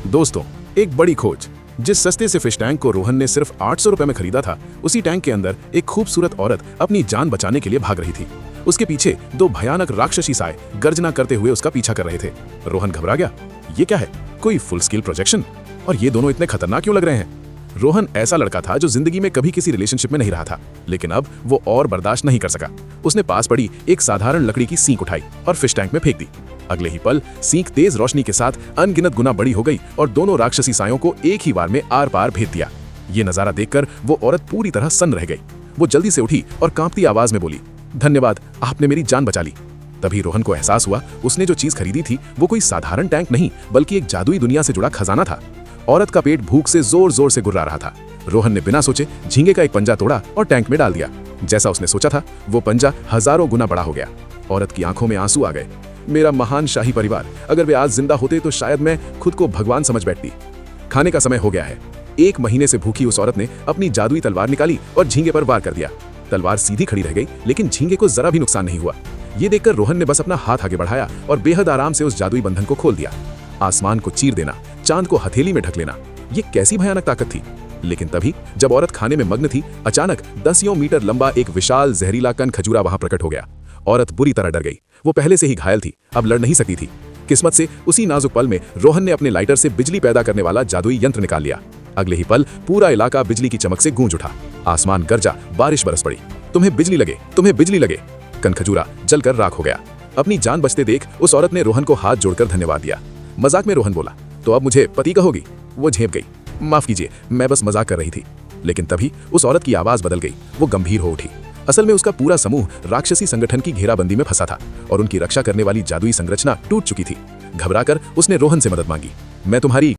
दोस्तों, एक बड़ी खोज। जिस सस्ते से फिश टैंक को रोहन ने सिर्फ 800 रुपए में खरीदा था, उसी टैंक के अंदर एक खूबसूरत औरत अपनी जान बचाने के लिए भाग रही थी। उसके पीछे दो भयानक राक्षसी साए गर्जना करते हुए उसका पीछा कर रहे थे। रोहन घबरा गया। ये क्या है? कोई फुल स्केल प्रोजेक्शन? और ये दोनों इतने खतरनाक क्यों लग रहे हैं? रोहन ऐसा लड़का था जो जिंदगी में कभी किसी रिलेशनशिप में नहीं रहा था, लेकिन अब वो और बर्दाश्त नहीं कर सका। उसने पास पड़ी एक साधारण लकड़ी की सींक उठाई और फिश टैंक में फेंक दी। अगले ही पल सींक तेज रोशनी के साथ अनगिनत गुना बड़ी हो गई और दोनों राक्षसी सायों को एक ही बार में आर पार भेद दिया। ये नजारा देखकर वो औरत पूरी तरह सन्न रह गई। वो जल्दी से उठी और कांपती आवाज में बोली, धन्यवाद, आपने मेरी जान बचा ली। तभी रोहन को एहसास हुआ उसने जो चीज खरीदी थी वो कोई साधारण टैंक नहीं, बल्कि एक जादुई दुनिया से जुड़ा खजाना था। औरत का पेट भूख से जोर जोर से गुर्रा रहा था। रोहन ने बिना सोचे झींगे का एक पंजा तोड़ा और टैंक में डाल दिया। जैसा उसने सोचा था, वो पंजा हजारों गुना बड़ा हो गया। औरत की आंखों में आंसू आ गए। मेरा महान शाही परिवार, अगर वे आज जिंदा होते तो शायद मैं खुद को भगवान समझ बैठती। खाने का समय हो गया है। 1 महीने से भूखी उस औरत ने अपनी जादुई तलवार निकाली और झींगे पर वार कर दिया। तलवार सीधी खड़ी रह गई, लेकिन झींगे को जरा भी नुकसान नहीं हुआ। ये देखकर रोहन ने बस अपना हाथ आगे बढ़ाया और बेहद आराम से उस जादुई बंधन को खोल दिया। आसमान को चीर देना, चांद को हथेली में ढक लेना, ये कैसी भयानक ताकत थी। लेकिन तभी जब औरत खाने में मग्न थी, अचानक 10 मीटर लंबा एक विशाल जहरीला कनखजूरा वहां प्रकट हो गया। औरत बुरी तरह डर गई। वो पहले से ही घायल थी, अब लड़ नहीं सकती थी। किस्मत से उसी नाजुक पल में रोहन ने अपने लाइटर से बिजली पैदा करने वाला जादुई यंत्र निकाल लिया। अगले ही पल पूरा इलाका बिजली की चमक से गूंज उठा। आसमान गरजा, बारिश बरस पड़ी। तुम्हें बिजली लगे, तुम्हें बिजली लगे। कनखजूरा जलकर राख हो गया। अपनी जान बचते देख उस औरत ने रोहन को हाथ जोड़कर धन्यवाद दिया। मजाक में रोहन बोला, तो अब मुझे पति कहोगी? वो झेप गई। माफ कीजिए, मैं बस मजाक कर रही थी। लेकिन तभी उस औरत की आवाज बदल गई। वो गंभीर हो उठी। असल में उसका पूरा समूह राक्षसी संगठन की घेराबंदी में फंसा था और उनकी रक्षा करने वाली जादुई संरचना टूट चुकी थी। घबराकर उसने रोहन से मदद मांगी। मैं तुम्हारी